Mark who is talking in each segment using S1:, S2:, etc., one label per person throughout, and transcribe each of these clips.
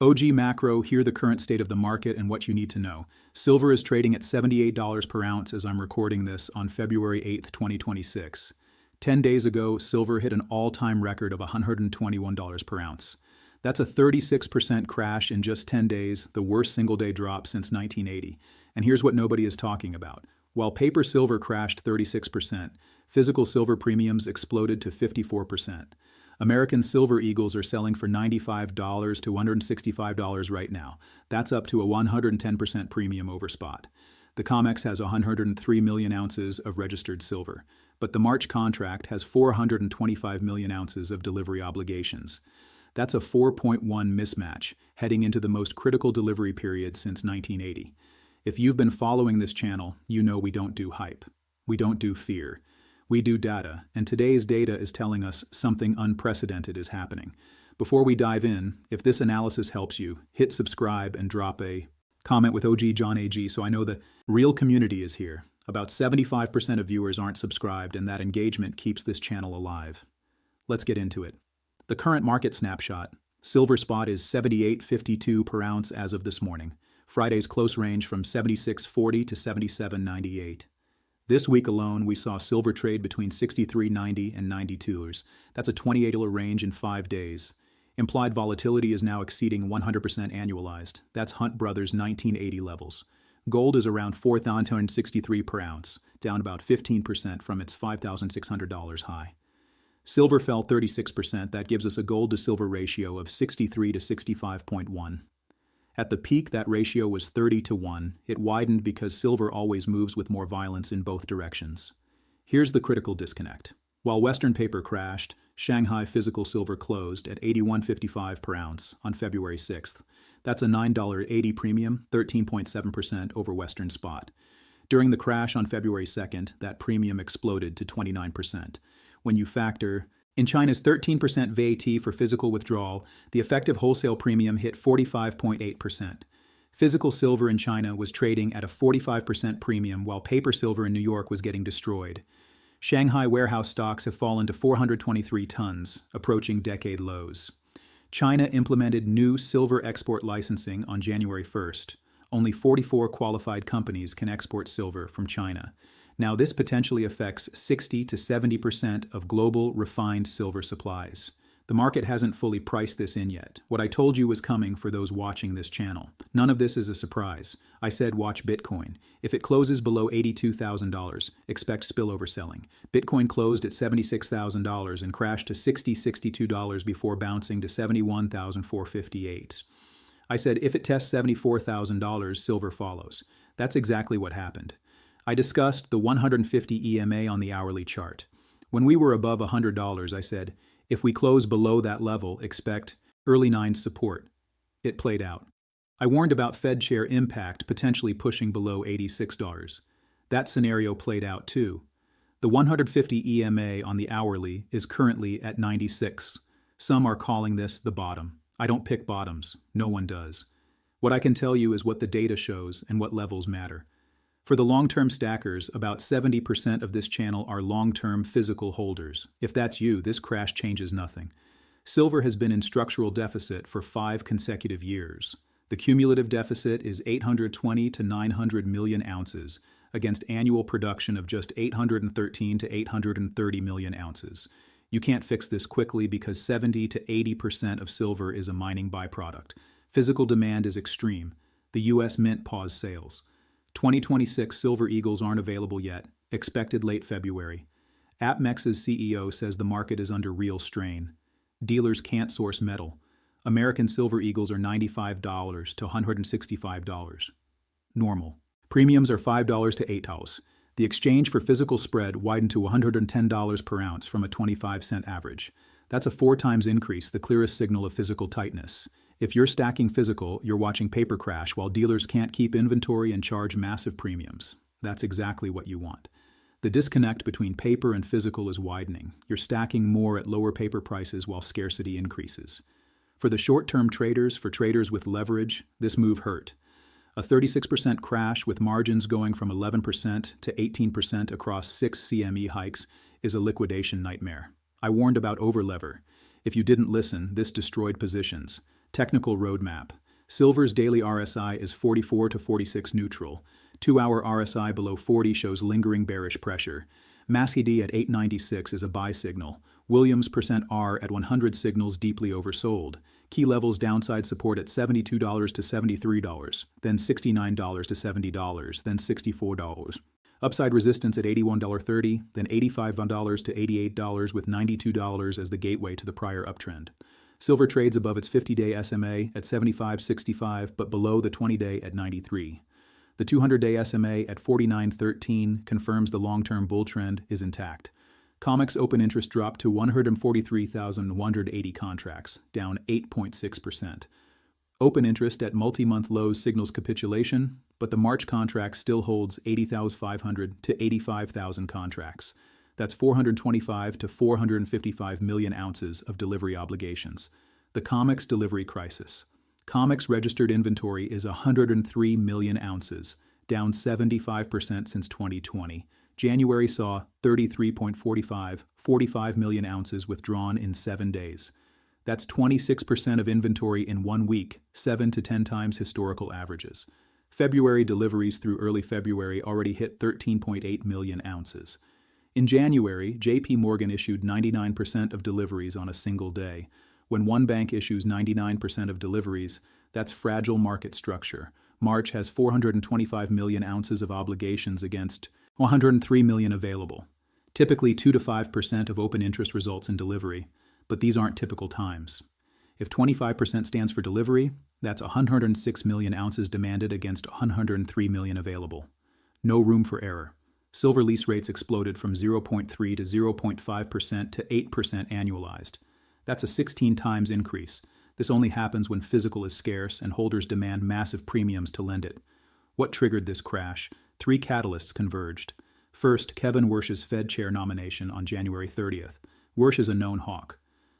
S1: OG Macro, hear the current state of the market and what you need to know. Silver is trading at $78 per ounce as I'm recording this on February 8th, 2026. 10 days ago, silver hit an all-time record of $121 per ounce. That's a 36% crash in just 10 days, the worst single-day drop since 1980. And here's what nobody is talking about. While paper silver crashed 36%, physical silver premiums exploded to 54%. American silver eagles are selling for $95 to $165 right now. That's up to a 110% premium over spot. The COMEX has 103 million ounces of registered silver, but the March contract has 425 million ounces of delivery obligations. That's a 4.1 mismatch, heading into the most critical delivery period since 1980. If you've been following this channel, you know we don't do hype. We don't do fear. We do data, and today's data is telling us something unprecedented is happening. Before we dive in, if this analysis helps you, hit subscribe and drop a comment with OG John AG so I know the real community is here. About 75% of viewers aren't subscribed, and that engagement keeps this channel alive. Let's get into it. The current market snapshot. Silver spot is $78.52 per ounce as of this morning. Friday's close range from $76.40 to $77.98. This week alone, we saw silver trade between $63.90 and $92. That's a $28 range in 5 days. Implied volatility is now exceeding 100% annualized. That's Hunt Brothers' 1980 levels. Gold is around $4,263 per ounce, down about 15% from its $5,600 high. Silver fell 36%. That gives us a gold to silver ratio of 63 to 65.1. At the peak, that ratio was 30 to 1. It widened because silver always moves with more violence in both directions. Here's the critical disconnect. While Western paper crashed, Shanghai physical silver closed at $81.55 per ounce on February 6th. That's a $9.80 premium, 13.7% over Western spot. During the crash on February 2nd, that premium exploded to 29%. When you factor in China's 13% VAT for physical withdrawal, the effective wholesale premium hit 45.8%. Physical silver in China was trading at a 45% premium, while paper silver in New York was getting destroyed. Shanghai warehouse stocks have fallen to 423 tons, approaching decade lows. China implemented new silver export licensing on January 1st. Only 44 qualified companies can export silver from China. Now, this potentially affects 60 to 70% of global refined silver supplies. The market hasn't fully priced this in yet. What I told you was coming for those watching this channel. None of this is a surprise. I said watch Bitcoin. If it closes below $82,000, expect spillover selling. Bitcoin closed at $76,000 and crashed to $62 before bouncing to $71,458. I said if it tests $74,000, silver follows. That's exactly what happened. I discussed the 150 EMA on the hourly chart. When we were above $100, I said, if we close below that level, expect early 9s support. It played out. I warned about Fed chair impact potentially pushing below $86. That scenario played out too. The 150 EMA on the hourly is currently at 96. Some are calling this the bottom. I don't pick bottoms. No one does. What I can tell you is what the data shows and what levels matter. For the long-term stackers, about 70% of this channel are long-term physical holders. If that's you, this crash changes nothing. Silver has been in structural deficit for 5 consecutive years. The cumulative deficit is 820 to 900 million ounces, against annual production of just 813 to 830 million ounces. You can't fix this quickly because 70 to 80% of silver is a mining byproduct. Physical demand is extreme. The U.S. Mint paused sales. 2026 Silver Eagles aren't available yet, expected late February. APMEX's CEO says the market is under real strain. Dealers can't source metal. American Silver Eagles are $95 to $165. Normal. Premiums are $5 to $8. The exchange for physical spread widened to $110 per ounce from a 25-cent average. That's a 4 times increase, the clearest signal of physical tightness. If you're stacking physical, you're watching paper crash while dealers can't keep inventory and charge massive premiums. That's exactly what you want. The disconnect between paper and physical is widening. You're stacking more at lower paper prices while scarcity increases. For the short-term traders, for traders with leverage, this move hurt. A 36% crash with margins going from 11% to 18% across 6 CME hikes is a liquidation nightmare. I warned about overlever. If you didn't listen, this destroyed positions. Technical roadmap. Silver's daily RSI is 44 to 46 neutral. 2-hour RSI below 40 shows lingering bearish pressure. MACD at 896 is a buy signal. Williams %R at 100 signals deeply oversold. Key levels downside support at $72 to $73, then $69 to $70, then $64. Upside resistance at $81.30, then $85 to $88 with $92 as the gateway to the prior uptrend. Silver trades above its 50-day SMA at 75.65 but below the 20-day at 93. The 200-day SMA at 49.13 confirms the long-term bull trend is intact. COMEX open interest dropped to 143,180 contracts, down 8.6%. Open interest at multi-month lows signals capitulation, but the March contract still holds 80,500 to 85,000 contracts. That's 425 to 455 million ounces of delivery obligations. The COMEX delivery crisis. COMEX registered inventory is 103 million ounces, down 75% since 2020. January saw 45 million ounces withdrawn in 7 days. That's 26% of inventory in 1 week, 7 to 10 times historical averages. February deliveries through early February already hit 13.8 million ounces. In January, JP Morgan issued 99% of deliveries on a single day. When one bank issues 99% of deliveries, that's fragile market structure. March has 425 million ounces of obligations against 103 million available. Typically 2 to 5% of open interest results in delivery, but these aren't typical times. If 25% stands for delivery, that's 106 million ounces demanded against 103 million available. No room for error. Silver lease rates exploded from 0.3 to 0.5% to 8% annualized. That's a 16 times increase. This only happens when physical is scarce and holders demand massive premiums to lend it. What triggered this crash? 3 catalysts converged. First, Kevin Warsh's Fed chair nomination on January 30th. Warsh is a known hawk.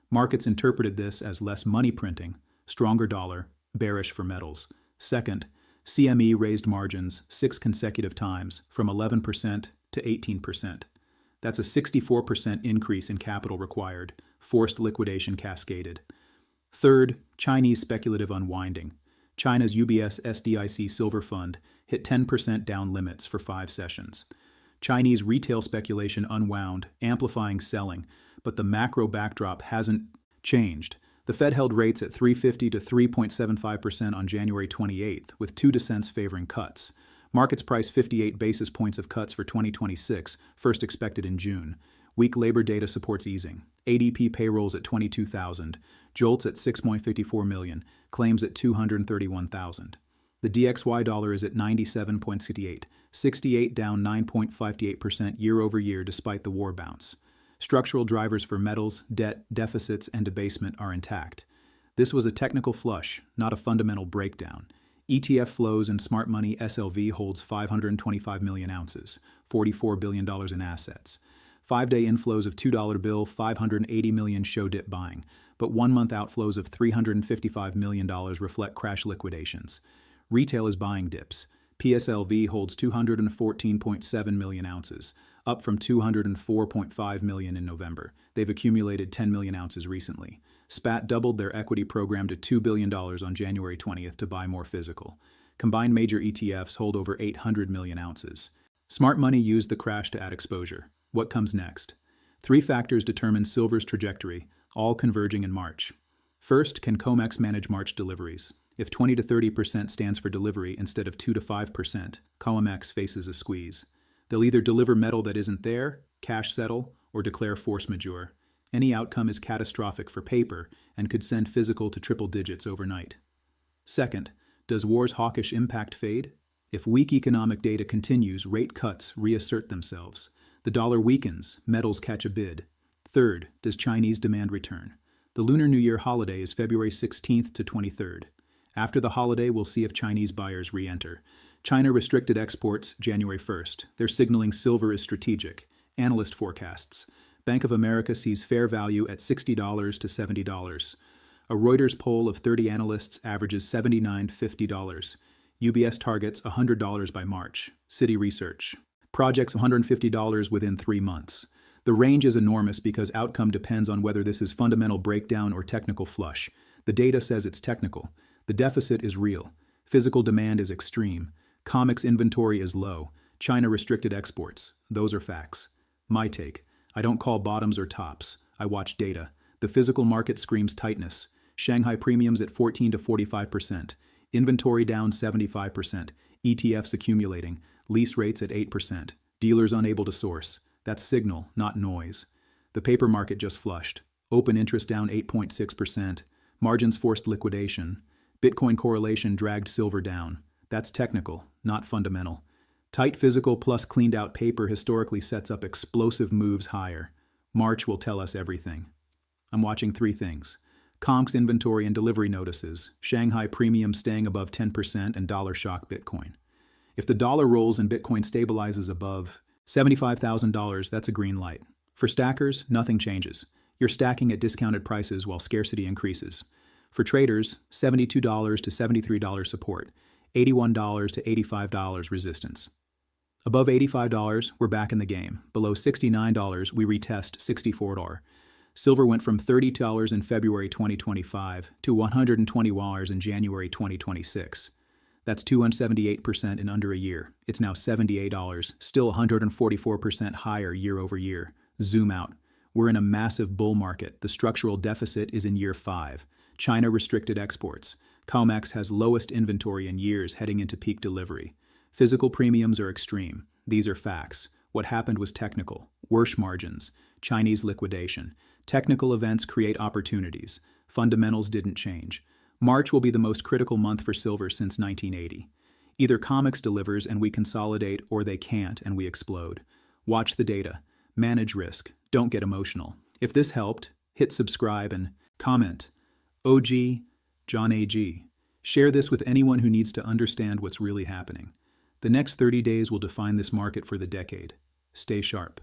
S1: Markets interpreted this as less money printing, stronger dollar, bearish for metals. Second, CME raised margins 6 consecutive times from 11% to 18%. That's a 64% increase in capital required. Forced liquidation cascaded. Third, Chinese speculative unwinding. China's UBS SDIC Silver Fund hit 10% down limits for 5 sessions. Chinese retail speculation unwound, amplifying selling, but the macro backdrop hasn't changed. The Fed held rates at 3.50 to 3.75% on January 28th, with 2 dissents favoring cuts. Markets priced 58 basis points of cuts for 2026, first expected in June. Weak labor data supports easing. ADP payrolls at 22,000, JOLTS at 6.54 million, claims at 231,000. The DXY dollar is at 97.68, 68 down 9.58% year over year despite the war bounce. Structural drivers for metals, debt, deficits, and debasement are intact. This was a technical flush, not a fundamental breakdown. ETF flows and smart money SLV holds 525 million ounces, $44 billion in assets. 5-day inflows of $2 bill, 580 million show dip buying, but 1-month outflows of $355 million reflect crash liquidations. Retail is buying dips. PSLV holds 214.7 million ounces, up from 204.5 million in November. They've accumulated 10 million ounces recently. SPAT doubled their equity program to $2 billion on January 20th to buy more physical. Combined major ETFs hold over 800 million ounces. Smart money used the crash to add exposure. What comes next? 3 factors determine silver's trajectory, all converging in March. First, can COMEX manage March deliveries? If 20 to 30% stands for delivery instead of 2 to 5%, COMEX faces a squeeze. They'll either deliver metal that isn't there, cash settle, or declare force majeure. Any outcome is catastrophic for paper and could send physical to triple digits overnight. Second, does war's hawkish impact fade? If weak economic data continues, rate cuts reassert themselves. The dollar weakens, metals catch a bid. Third, does Chinese demand return? The Lunar New Year holiday is February 16th to 23rd. After the holiday, we'll see if Chinese buyers re-enter. China restricted exports January 1st. They're signaling silver is strategic. Analyst forecasts. Bank of America sees fair value at $60 to $70. A Reuters poll of 30 analysts averages $79 to $50. UBS targets $100 by March. Citi Research projects $150 within 3 months. The range is enormous because outcome depends on whether this is fundamental breakdown or technical flush. The data says it's technical. The deficit is real. Physical demand is extreme. Comics inventory is low. China restricted exports. Those are facts. My take. I don't call bottoms or tops. I watch data. The physical market screams tightness. Shanghai premiums at 14 to 45%. Inventory down 75%. ETFs accumulating. Lease rates at 8%. Dealers unable to source. That's signal, not noise. The paper market just flushed. Open interest down 8.6%. Margins forced liquidation. Bitcoin correlation dragged silver down. That's technical, not fundamental. Tight physical plus cleaned out paper historically sets up explosive moves higher. March will tell us everything. I'm watching three things. Comps inventory and delivery notices. Shanghai premium staying above 10% and dollar shock Bitcoin. If the dollar rolls and Bitcoin stabilizes above $75,000, that's a green light. For stackers, nothing changes. You're stacking at discounted prices while scarcity increases. For traders, $72 to $73 support, $81 to $85 resistance. Above $85, we're back in the game. Below $69, we retest $64. Silver went from $30 in February 2025 to $120 in January 2026. That's 278% in under a year. It's now $78, still 144% higher year over year. Zoom out. We're in a massive bull market. The structural deficit is in year 5. China restricted exports. COMEX has lowest inventory in years heading into peak delivery. Physical premiums are extreme. These are facts. What happened was technical. Worse margins. Chinese liquidation. Technical events create opportunities. Fundamentals didn't change. March will be the most critical month for silver since 1980. Either COMEX delivers and we consolidate, or they can't and we explode. Watch the data. Manage risk. Don't get emotional. If this helped, hit subscribe and comment. OG, John AG. Share this with anyone who needs to understand what's really happening. The next 30 days will define this market for the decade. Stay sharp.